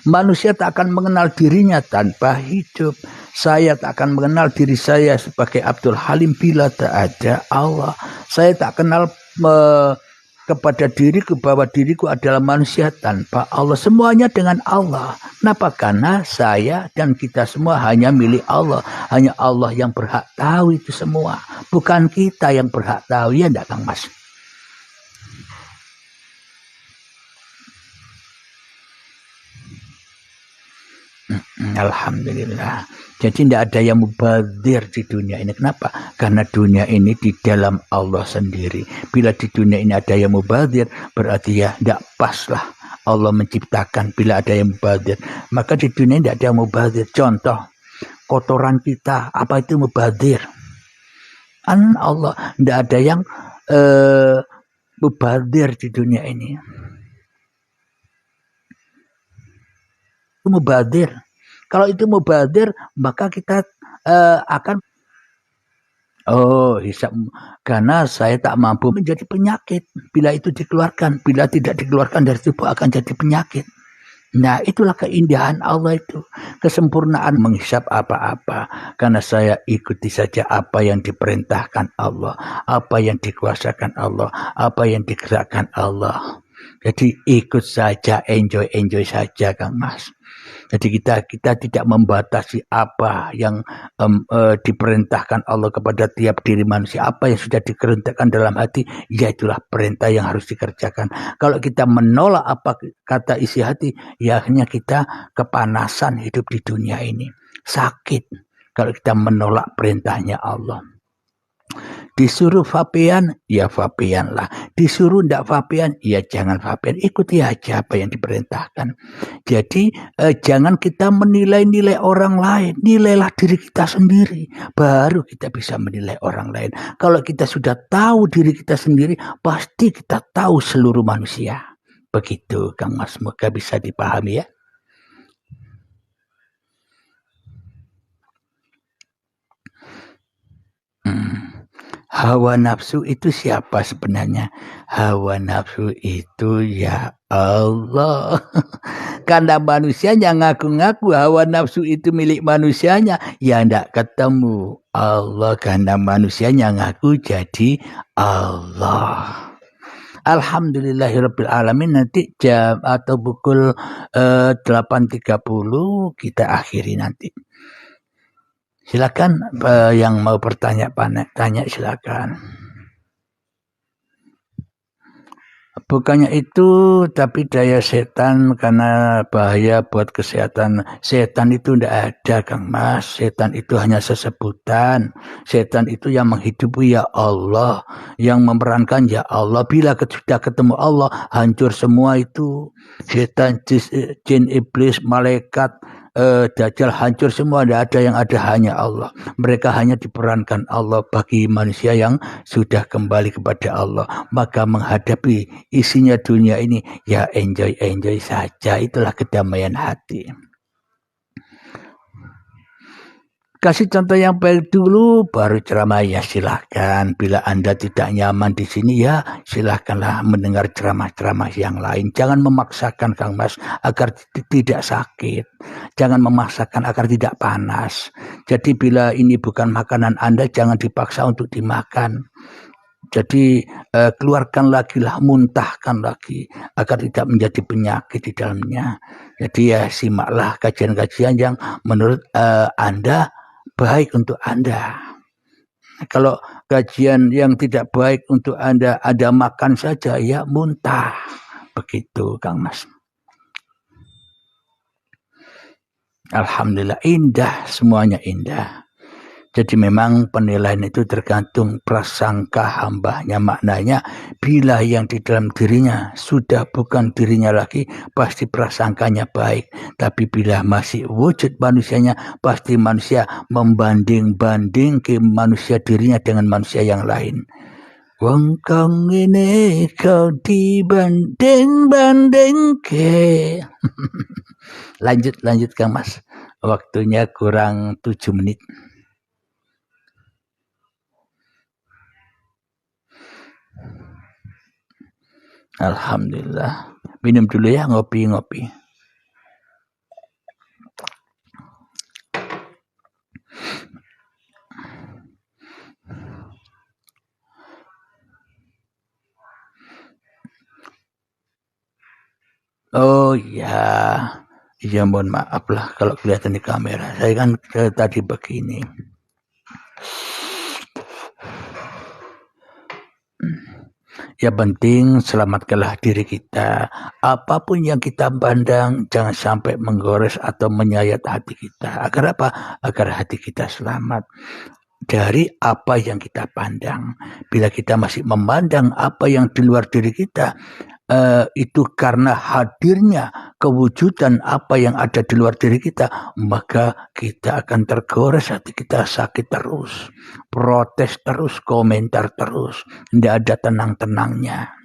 Manusia tak akan mengenal dirinya tanpa hidup. Saya tak akan mengenal diri saya sebagai Abdul Halim bila tak ada Allah. Saya tak kenal kepada diriku bahwa diriku adalah manusia tanpa Allah. Semuanya dengan Allah. Kenapa? Karena saya dan kita semua hanya milik Allah. Hanya Allah yang berhak tahu itu semua. Bukan kita yang berhak tahu. Ya enggak, Kang Mas? Alhamdulillah. Jadi tidak ada yang mubazir di dunia ini. Kenapa? Karena dunia ini di dalam Allah sendiri. Bila di dunia ini ada yang mubazir, berarti ya tidak pas lah Allah menciptakan. Bila ada yang mubazir, maka di dunia ini tidak ada yang mubazir. Contoh, kotoran kita, apa itu mubazir? Allah, tidak ada yang mubazir di dunia ini. Itu mubazir. Kalau itu mubazir, maka kita akan hisap, karena saya tak mampu menjadi penyakit. Bila itu dikeluarkan, bila tidak dikeluarkan dari tubuh akan jadi penyakit. Nah, itulah keindahan Allah itu. Kesempurnaan menghisap apa-apa. Karena saya ikuti saja apa yang diperintahkan Allah. Apa yang dikuasakan Allah. Apa yang digerakkan Allah. Jadi ikut saja, enjoy saja, Kang Mas. Jadi kita tidak membatasi apa yang diperintahkan Allah kepada tiap diri manusia. Apa yang sudah dikerentakan dalam hati, ya itulah perintah yang harus dikerjakan. Kalau kita menolak apa kata isi hati, ya akhirnya kita kepanasan hidup di dunia ini. Sakit kalau kita menolak perintahnya Allah. Disuruh fapian, ya fapian lah. Disuruh ndak fapian, ya jangan fapian. Ikuti aja apa yang diperintahkan. Jadi jangan kita menilai-nilai orang lain. Nilailah diri kita sendiri. Baru kita bisa menilai orang lain. Kalau kita sudah tahu diri kita sendiri, pasti kita tahu seluruh manusia. Begitu, Kang Mas. Semoga bisa dipahami ya. Hawa nafsu itu siapa sebenarnya? Hawa nafsu itu ya Allah. Karena manusianya ngaku-ngaku hawa nafsu itu milik manusianya, ya ndak ketemu Allah karena manusianya ngaku jadi Allah. Alhamdulillahirabbil alamin. Nanti jam atau pukul 8.30 kita akhiri nanti. Silakan yang mau bertanya tanya silakan. Bukannya itu, tapi daya setan karena bahaya buat kesehatan. Setan itu tidak ada, Kang Mas. Setan itu hanya sesebutan. Setan itu yang menghidupi ya Allah, yang memerankan ya Allah. Bila sudah ketemu Allah, hancur semua itu. Setan, jin, iblis, malaikat, Dajjal hancur semua, tidak ada yang ada hanya Allah. Mereka hanya diperankan Allah bagi manusia yang sudah kembali kepada Allah. Maka menghadapi isinya dunia ini, ya enjoy saja. Itulah kedamaian hati. Kasih contoh yang baik dulu, baru ceramah ya silahkan. Bila Anda tidak nyaman di sini ya silahkanlah mendengar ceramah-ceramah yang lain. Jangan memaksakan Kang Mas agar tidak sakit. Jangan memaksakan agar tidak panas. Jadi bila ini bukan makanan Anda, jangan dipaksa untuk dimakan. Jadi keluarkan lagi lah, muntahkan lagi agar tidak menjadi penyakit di dalamnya. Jadi ya simaklah kajian-kajian yang menurut Anda baik untuk Anda. Kalau kajian yang tidak baik untuk Anda makan saja, ya muntah. Begitu, Kang Mas. Alhamdulillah, indah, semuanya indah. Jadi memang penilaian itu tergantung prasangka hambanya. Maknanya bila yang di dalam dirinya sudah bukan dirinya lagi, pasti prasangkanya baik. Tapi bila masih wujud manusianya, pasti manusia membanding-banding ke manusia dirinya dengan manusia yang lain. Wong kang ini kau dibanding-banding ke. Lanjut Kang Mas. Waktunya kurang 7 menit. Alhamdulillah. Minum dulu ya, ngopi. Oh ya, iya mohon maaf lah kalau kelihatan di kamera. Saya kan tadi begini. Yang penting selamatkanlah diri kita. Apapun yang kita pandang jangan sampai menggores atau menyayat hati kita. Agar apa? Agar hati kita selamat dari apa yang kita pandang. Bila kita masih memandang apa yang di luar diri kita, itu karena hadirnya kewujudan apa yang ada di luar diri kita, maka kita akan tergores, hati kita sakit terus, protes terus, komentar terus, tidak ada tenang-tenangnya.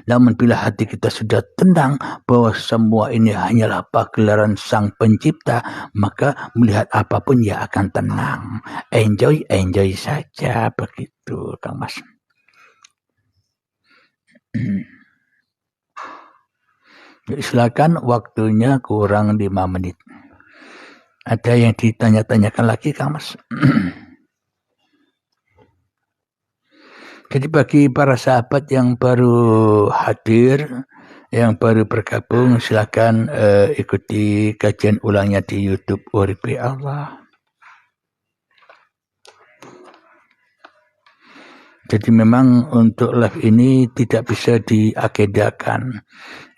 Namun bila hati kita sudah tenang bahwa semua ini hanyalah pagelaran Sang Pencipta, maka melihat apapun ya akan tenang. Enjoy saja, begitu Kang Mas. Silakan, waktunya kurang 5 menit. Ada yang ditanya-tanyakan lagi Kang Mas? Jadi bagi para sahabat yang baru hadir, yang baru bergabung, silakan ikuti kajian ulangnya di YouTube Uripi Allah. Jadi memang untuk live ini tidak bisa diagendakan.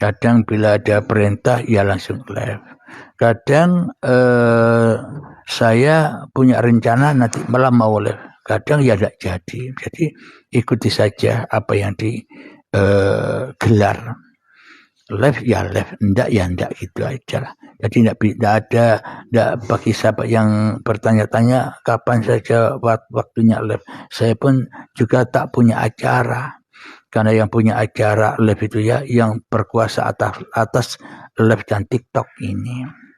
Kadang bila ada perintah ya langsung live. Kadang saya punya rencana nanti malam mau live. Kadang ya tidak jadi. Jadi ikuti saja apa yang digelar. Live ya live, enggak ya enggak, gitu aja lah. Jadi enggak bagi sahabat yang bertanya-tanya kapan saja waktunya live. Saya pun juga tak punya acara. Karena yang punya acara live itu ya yang berkuasa atas live dan TikTok ini.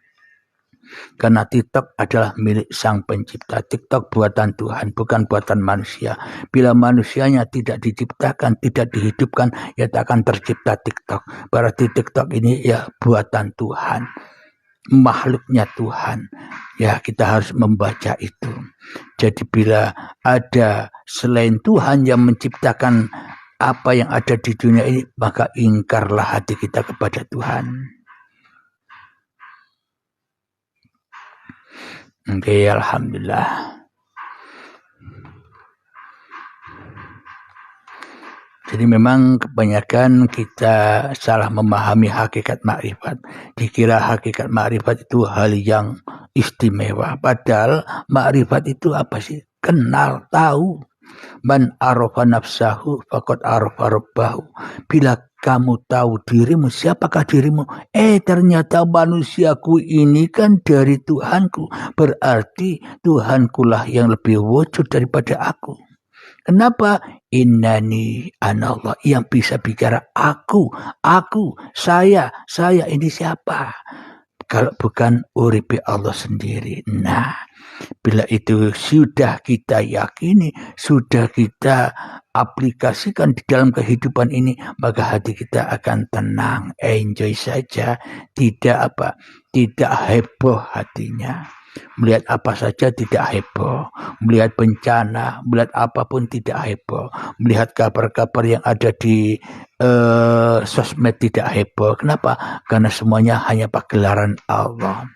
Karena TikTok adalah milik Sang Pencipta. TikTok buatan Tuhan, bukan buatan manusia. Bila manusianya tidak diciptakan, tidak dihidupkan, ya tak akan tercipta TikTok. Berarti TikTok ini ya buatan Tuhan, makhluknya Tuhan. Ya kita harus membaca itu. Jadi bila ada selain Tuhan yang menciptakan apa yang ada di dunia ini, maka ingkarlah hati kita kepada Tuhan. Oke, alhamdulillah. Jadi memang kebanyakan kita salah memahami hakikat makrifat. Dikira hakikat makrifat itu hal yang istimewa. Padahal makrifat itu apa sih? Kenal, tahu. Man arafa nafsahu faqad arafa rabbahu. Bila kamu tahu dirimu, siapakah dirimu? Ternyata manusiaku ini kan dari Tuhanku. Berarti Tuhankulah yang lebih wujud daripada aku. Kenapa? Innani anallah, yang bisa bicara aku, saya ini siapa? Kalau bukan Uripi Allah sendiri. Nah, bila itu sudah kita yakini, sudah kita aplikasikan di dalam kehidupan ini, maka hati kita akan tenang, enjoy saja, tidak heboh hatinya. Melihat apa saja tidak heboh, melihat bencana, melihat apapun tidak heboh, melihat kabar-kabar yang ada di sosmed tidak heboh. Kenapa? Karena semuanya hanya pagelaran Allah.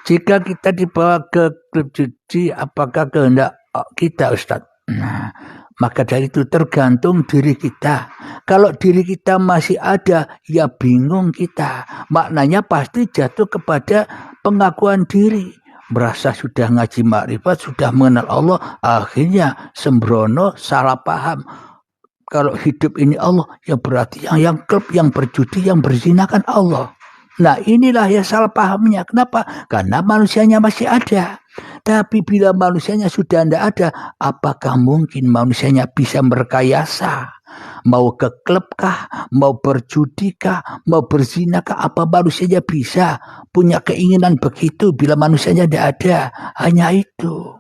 Jika kita dibawa ke klub judi, apakah kehendak kita, Ustaz? Nah, maka dari itu tergantung diri kita. Kalau diri kita masih ada, ya bingung kita. Maknanya pasti jatuh kepada pengakuan diri. Merasa sudah ngaji makrifat, sudah mengenal Allah, akhirnya sembrono, salah paham. Kalau hidup ini Allah, ya berarti yang klub, yang berjudi, yang berzina kan Allah. Nah inilah yang salah pahamnya. Kenapa? Karena manusianya masih ada. Tapi bila manusianya sudah tidak ada, apakah mungkin manusianya bisa merekayasa? Mau ke klub kah? Mau berjudi kah? Mau berzina kah? Apa manusianya bisa punya keinginan begitu bila manusianya tidak ada? Hanya itu.